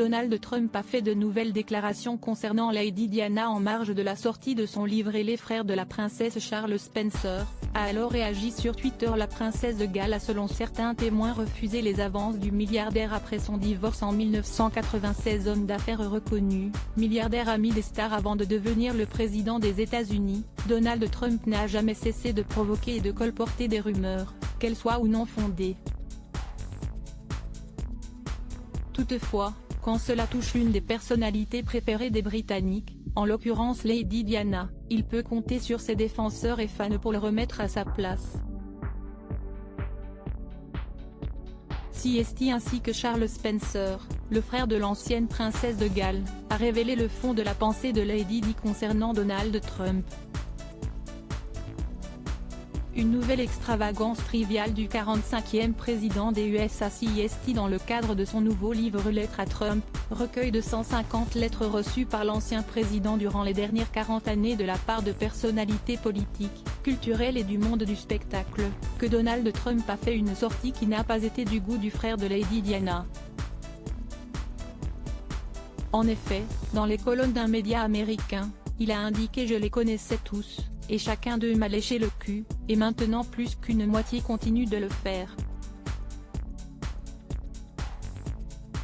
Donald Trump a fait de nouvelles déclarations concernant Lady Diana en marge de la sortie de son livre et les frères de la princesse. Charles Spencer a alors réagi sur Twitter. La princesse de Galles a selon certains témoins refusé les avances du milliardaire après son divorce en 1996. Homme d'affaires reconnu, milliardaire ami des stars avant de devenir le président des États-Unis, Donald Trump n'a jamais cessé de provoquer et de colporter des rumeurs, qu'elles soient ou non fondées. Toutefois, quand cela touche l'une des personnalités préférées des Britanniques, en l'occurrence Lady Diana, il peut compter sur ses défenseurs et fans pour le remettre à sa place. CST ainsi que Charles Spencer, le frère de l'ancienne princesse de Galles, a révélé le fond de la pensée de Lady Di concernant Donald Trump. Une nouvelle extravagance triviale du 45e président des USA. CST dans le cadre de son nouveau livre Lettres à Trump, recueil de 150 lettres reçues par l'ancien président durant les dernières 40 années de la part de personnalités politiques, culturelles et du monde du spectacle, que Donald Trump a fait une sortie qui n'a pas été du goût du frère de Lady Diana. En effet, dans les colonnes d'un média américain, il a indiqué « Je les connaissais tous, et chacun d'eux m'a léché le cul, et maintenant plus qu'une moitié continue de le faire ».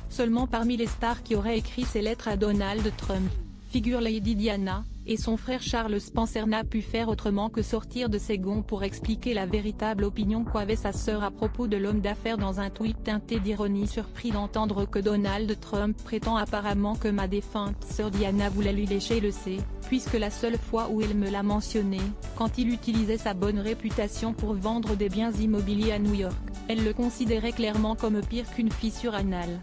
Seulement parmi les stars qui auraient écrit ces lettres à Donald Trump, figure Lady Diana, et son frère Charles Spencer n'a pu faire autrement que sortir de ses gonds pour expliquer la véritable opinion qu'avait sa sœur à propos de l'homme d'affaires dans un tweet teinté d'ironie. Surpris d'entendre que Donald Trump prétend apparemment que ma défunte sœur Diana voulait lui lécher le C, puisque la seule fois où il me l'a mentionné, quand il utilisait sa bonne réputation pour vendre des biens immobiliers à New York, elle le considérait clairement comme pire qu'une fissure anale.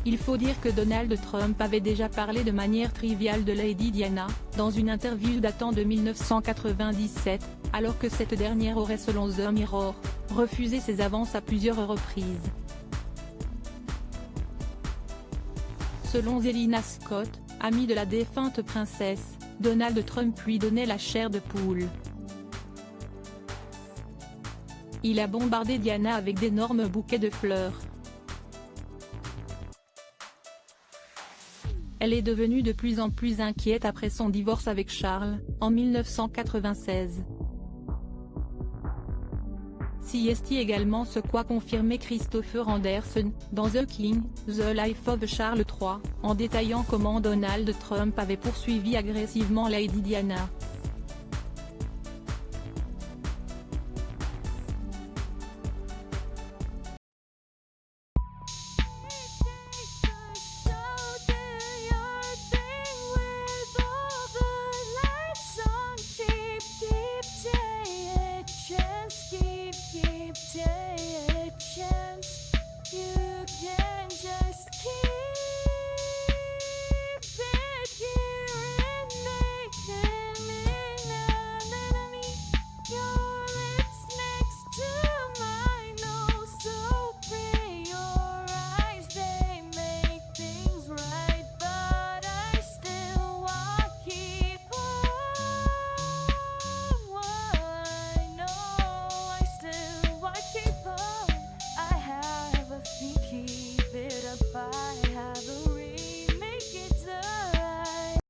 Il faut dire que Donald Trump avait déjà parlé de manière triviale de Lady Diana, dans une interview datant de 1997, alors que cette dernière aurait selon The Mirror, refusé ses avances à plusieurs reprises. Selon Zelina Scott, amie de la défunte princesse, Donald Trump lui donnait la chair de poule. Il a bombardé Diana avec d'énormes bouquets de fleurs. Elle est devenue de plus en plus inquiète après son divorce avec Charles, en 1996. CST également ce qu'a confirmé Christopher Anderson, dans The King, The Life of Charles III, en détaillant comment Donald Trump avait poursuivi agressivement Lady Diana.